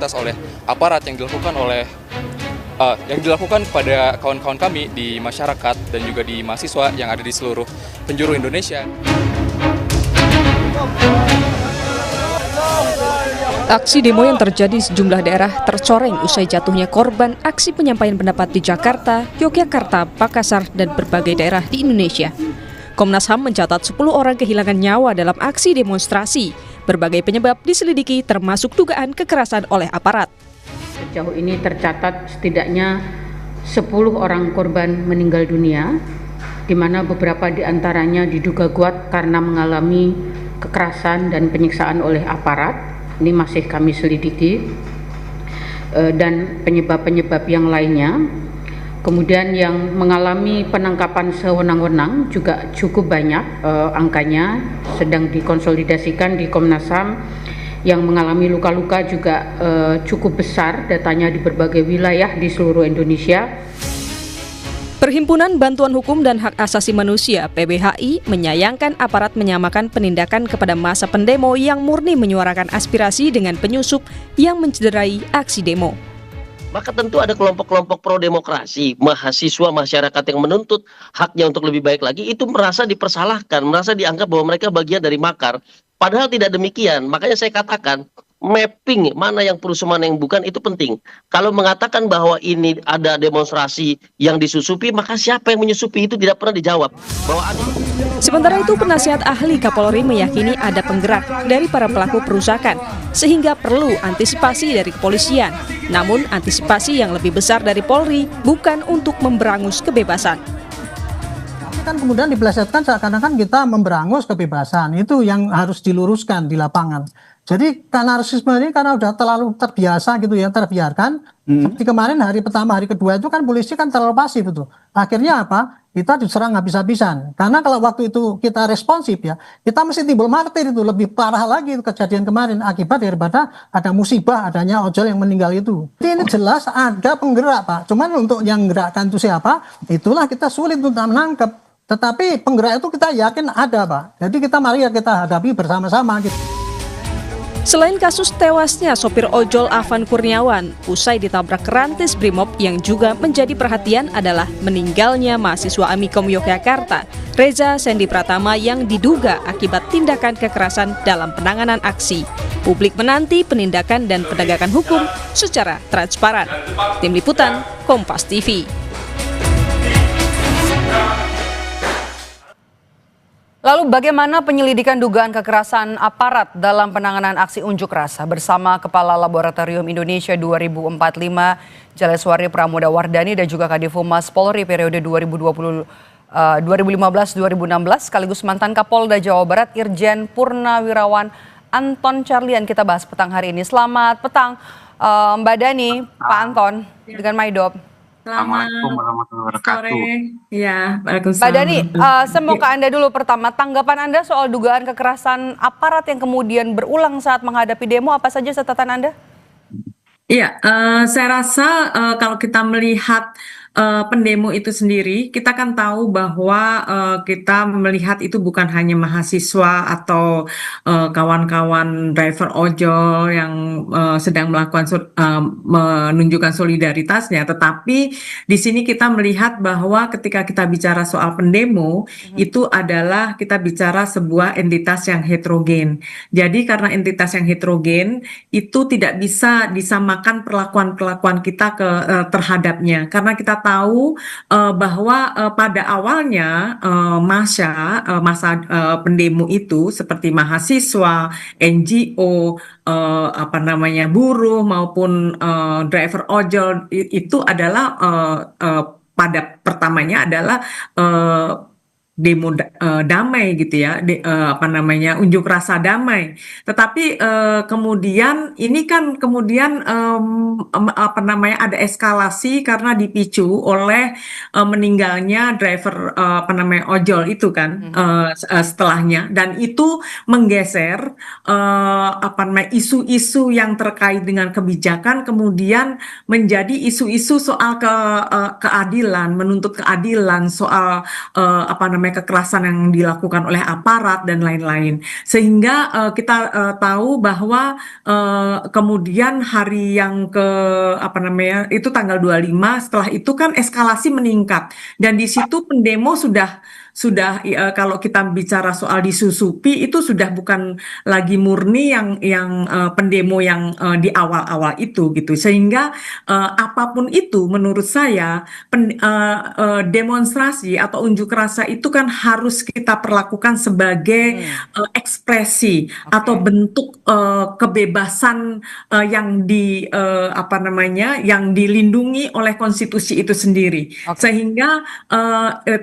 brutalitas oleh aparat yang dilakukan kepada kawan-kawan kami di masyarakat dan juga di mahasiswa yang ada di seluruh penjuru Indonesia. Aksi demo yang terjadi di sejumlah daerah tercoreng usai jatuhnya korban aksi penyampaian pendapat di Jakarta, Yogyakarta, Makassar, dan berbagai daerah di Indonesia. Komnas HAM mencatat 10 orang kehilangan nyawa dalam aksi demonstrasi. Berbagai penyebab diselidiki termasuk dugaan kekerasan oleh aparat. Sejauh ini tercatat setidaknya 10 orang korban meninggal dunia, di mana beberapa di antaranya diduga kuat karena mengalami kekerasan dan penyiksaan oleh aparat. Ini masih kami selidiki, dan penyebab-penyebab yang lainnya. Kemudian yang mengalami penangkapan sewenang-wenang juga cukup banyak, angkanya sedang dikonsolidasikan di Komnas HAM. Yang mengalami luka-luka juga cukup besar, datanya di berbagai wilayah di seluruh Indonesia. Perhimpunan Bantuan Hukum dan Hak Asasi Manusia (PBHI) menyayangkan aparat menyamakan penindakan kepada massa pendemo yang murni menyuarakan aspirasi dengan penyusup yang mencederai aksi demo. Maka tentu ada kelompok-kelompok pro-demokrasi, mahasiswa, masyarakat yang menuntut haknya untuk lebih baik lagi, itu merasa dipersalahkan, merasa dianggap bahwa mereka bagian dari makar. Padahal tidak demikian, makanya saya katakan, mapping mana yang perlu mana yang bukan itu penting. Kalau mengatakan bahwa ini ada demonstrasi yang disusupi, maka siapa yang menyusupi itu tidak pernah dijawab. Sementara itu, penasihat ahli Kapolri meyakini ada penggerak dari para pelaku perusakan, sehingga perlu antisipasi dari kepolisian. Namun antisipasi yang lebih besar dari Polri bukan untuk memberangus kebebasan. Kan kemudian dipelesetkan seakan-akan kita memberangus kebebasan, itu yang harus diluruskan di lapangan. Jadi anarkisme ini karena udah terlalu terbiasa gitu ya, terbiarkan. Seperti kemarin hari pertama, hari kedua itu kan polisi kan terlalu pasif itu. Akhirnya apa? Kita diserang habis-habisan. Karena kalau waktu itu kita responsif ya, kita mesti timbul martir itu, lebih parah lagi itu kejadian kemarin akibat daripada ada musibah adanya ojol yang meninggal itu. Jadi ini jelas ada penggerak Pak. Cuman untuk yang gerakkan itu siapa? Itulah kita sulit untuk menangkap. Tetapi penggerak itu kita yakin ada Pak. Jadi mari kita hadapi bersama-sama gitu. Selain kasus tewasnya sopir ojol Afan Kurniawan, usai ditabrak rantis Brimob, yang juga menjadi perhatian adalah meninggalnya mahasiswa Amikom Yogyakarta, Reza Sendi Pratama, yang diduga akibat tindakan kekerasan dalam penanganan aksi. Publik menanti penindakan dan penegakan hukum secara transparan. Tim Liputan, Kompas TV. Lalu bagaimana penyelidikan dugaan kekerasan aparat dalam penanganan aksi unjuk rasa bersama Kepala Laboratorium Indonesia 2045 Jaleswari Pramoda Wardani dan juga Kadif Humas Polri periode 2015-2016 sekaligus mantan Kapolda Jawa Barat Irjen Purnawirawan Anton Carlian kita bahas petang hari ini. Selamat petang Mbak Dani, Pak Anton dengan Maidop. Assalamualaikum warahmatullahi wabarakatuh. Ya, Mbak Dani, saya mau ke Anda dulu pertama. Tanggapan Anda soal dugaan kekerasan aparat yang kemudian berulang saat menghadapi demo, apa saja catatan Anda? Iya, saya rasa kalau kita melihat pendemo itu sendiri, kita kan tahu bahwa kita melihat itu bukan hanya mahasiswa atau kawan-kawan driver ojol yang sedang menunjukkan solidaritasnya, tetapi di sini kita melihat bahwa ketika kita bicara soal pendemo, itu adalah kita bicara sebuah entitas yang heterogen. Jadi karena entitas yang heterogen itu tidak bisa disamakan perlakuan-perlakuan kita terhadapnya, karena kita tahu bahwa pada awalnya masa pendemo itu seperti mahasiswa, NGO, buruh maupun driver ojol itu adalah pada pertamanya adalah demo damai gitu ya, unjuk rasa damai. Tetapi kemudian ini kan kemudian ada eskalasi karena dipicu oleh meninggalnya driver ojol itu kan setelahnya, dan itu menggeser isu-isu yang terkait dengan kebijakan kemudian menjadi isu-isu soal keadilan, menuntut keadilan soal kekerasan yang dilakukan oleh aparat dan lain-lain. Sehingga kita tahu bahwa kemudian hari yang itu tanggal 25, setelah itu kan eskalasi meningkat dan di situ pendemo sudah kalau kita bicara soal disusupi itu sudah bukan lagi murni yang pendemo yang di awal-awal itu gitu. Sehingga apapun itu menurut saya demonstrasi atau unjuk rasa itu kan harus kita perlakukan sebagai ekspresi atau bentuk kebebasan yang yang dilindungi oleh konstitusi itu sendiri. Sehingga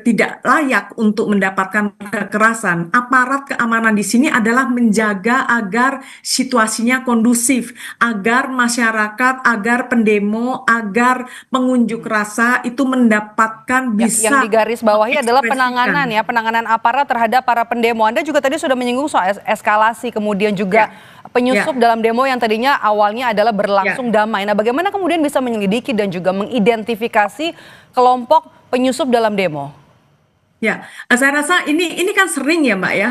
tidak layak untuk mendapatkan kekerasan. Aparat keamanan di sini adalah menjaga agar situasinya kondusif, agar masyarakat, agar pendemo, agar pengunjuk rasa itu mendapatkan bisa yang digarisbawahi adalah penanganan aparat terhadap para pendemo. Anda juga tadi sudah menyinggung soal eskalasi, kemudian juga penyusup dalam demo yang tadinya awalnya adalah berlangsung damai. Nah, bagaimana kemudian bisa menyelidiki dan juga mengidentifikasi kelompok penyusup dalam demo? Ya, saya rasa ini kan sering ya Mbak ya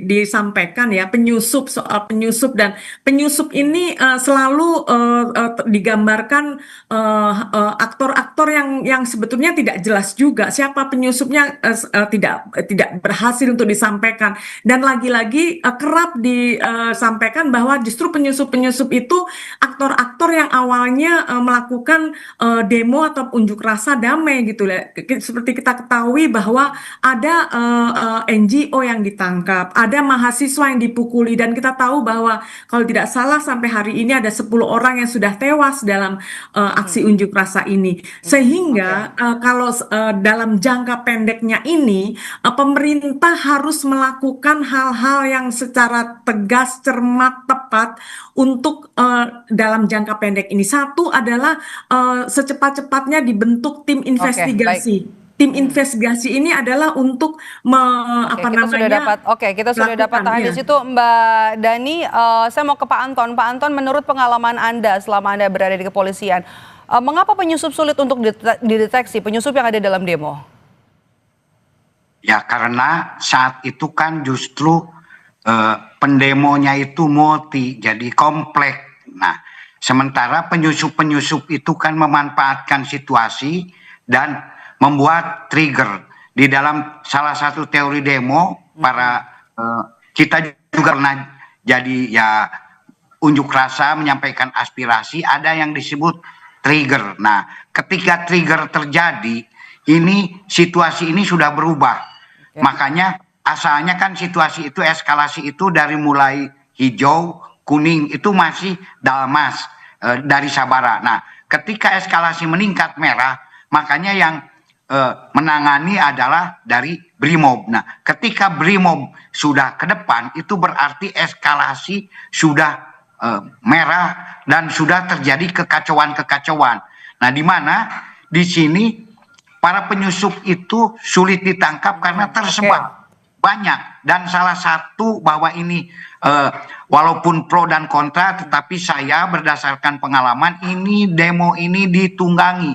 disampaikan ya soal penyusup dan penyusup ini selalu digambarkan aktor-aktor yang sebetulnya tidak jelas juga siapa penyusupnya, tidak berhasil untuk disampaikan dan lagi-lagi kerap disampaikan bahwa justru penyusup-penyusup itu aktor-aktor yang awalnya melakukan demo atau unjuk rasa damai gitu ya. Seperti kita ketahui bahwa ada NGO yang ditangkap, ada mahasiswa yang dipukuli dan kita tahu bahwa kalau tidak salah sampai hari ini ada 10 orang yang sudah tewas dalam aksi unjuk rasa ini. Sehingga kalau dalam jangka pendeknya ini pemerintah harus melakukan hal-hal yang secara tegas, cermat, tepat untuk dalam jangka pendek ini. Satu adalah secepat-cepatnya dibentuk tim investigasi. Tim investigasi ini adalah untuk kita sudah dapat tahan di situ Mbak Dani. Saya mau ke Pak Anton. Pak Anton, menurut pengalaman Anda selama Anda berada di kepolisian, mengapa penyusup sulit untuk dideteksi, penyusup yang ada dalam demo? Ya karena saat itu kan justru pendemonya itu jadi kompleks. Nah, sementara penyusup-penyusup itu kan memanfaatkan situasi dan membuat trigger. Di dalam salah satu teori demo kita juga pernah jadi ya unjuk rasa menyampaikan aspirasi, ada yang disebut trigger. Nah, ketika trigger terjadi, situasi ini sudah berubah. Makanya asalnya kan situasi itu, eskalasi itu dari mulai hijau, kuning itu masih dalmas dari Sabara. Nah, ketika eskalasi meningkat merah, makanya yang menangani adalah dari Brimob. Nah, ketika Brimob sudah ke depan, itu berarti eskalasi sudah merah dan sudah terjadi kekacauan-kekacauan. Nah, di mana di sini para penyusup itu sulit ditangkap karena tersebar banyak. Dan salah satu bahwa ini walaupun pro dan kontra, tetapi saya berdasarkan pengalaman demo ini ditunggangi.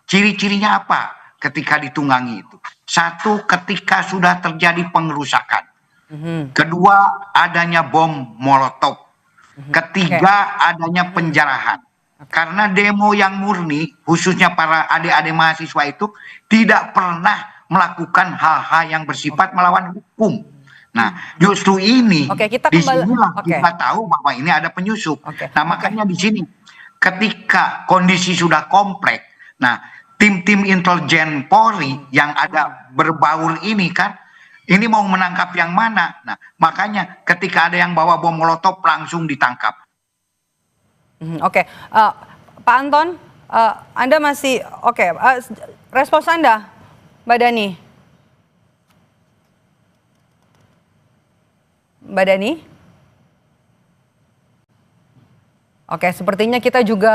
Ciri-cirinya apa? Ketika ditunggangi itu, satu, ketika sudah terjadi pengerusakan, kedua, adanya bom molotov, ketiga, adanya penjarahan. Karena demo yang murni, khususnya para adik-adik mahasiswa itu tidak pernah melakukan hal-hal yang bersifat melawan hukum. Nah, justru ini disinilah kita tahu bahwa ini ada penyusup. Nah, makanya di sini ketika kondisi sudah kompleks, nah tim-tim intelijen Polri yang ada berbaur ini kan, ini mau menangkap yang mana? Nah, makanya ketika ada yang bawa bom molotov langsung ditangkap. Pak Anton, Anda masih respons Anda, Mbak Dani. Mbak Dani? Sepertinya kita juga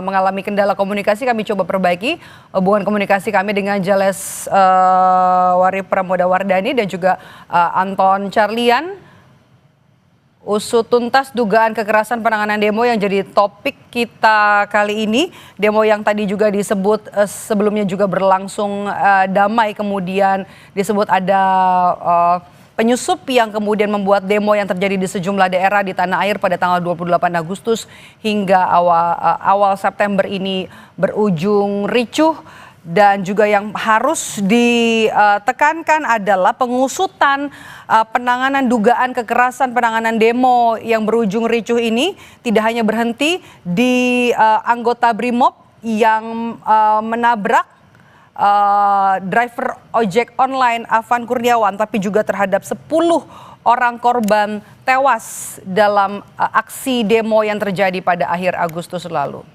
mengalami kendala komunikasi. Kami coba perbaiki hubungan komunikasi kami dengan Jaleswari Pramodawardhani dan juga Anton Carlyan. Usut tuntas dugaan kekerasan penanganan demo yang jadi topik kita kali ini. Demo yang tadi juga disebut sebelumnya juga berlangsung damai, kemudian disebut ada penyusup yang kemudian membuat demo yang terjadi di sejumlah daerah di tanah air pada tanggal 28 Agustus hingga awal September ini berujung ricuh. Dan juga yang harus ditekankan adalah pengusutan penanganan dugaan kekerasan penanganan demo yang berujung ricuh ini tidak hanya berhenti di anggota Brimob yang menabrak driver ojek online Afan Kurniawan, tapi juga terhadap 10 orang korban tewas dalam aksi demo yang terjadi pada akhir Agustus lalu.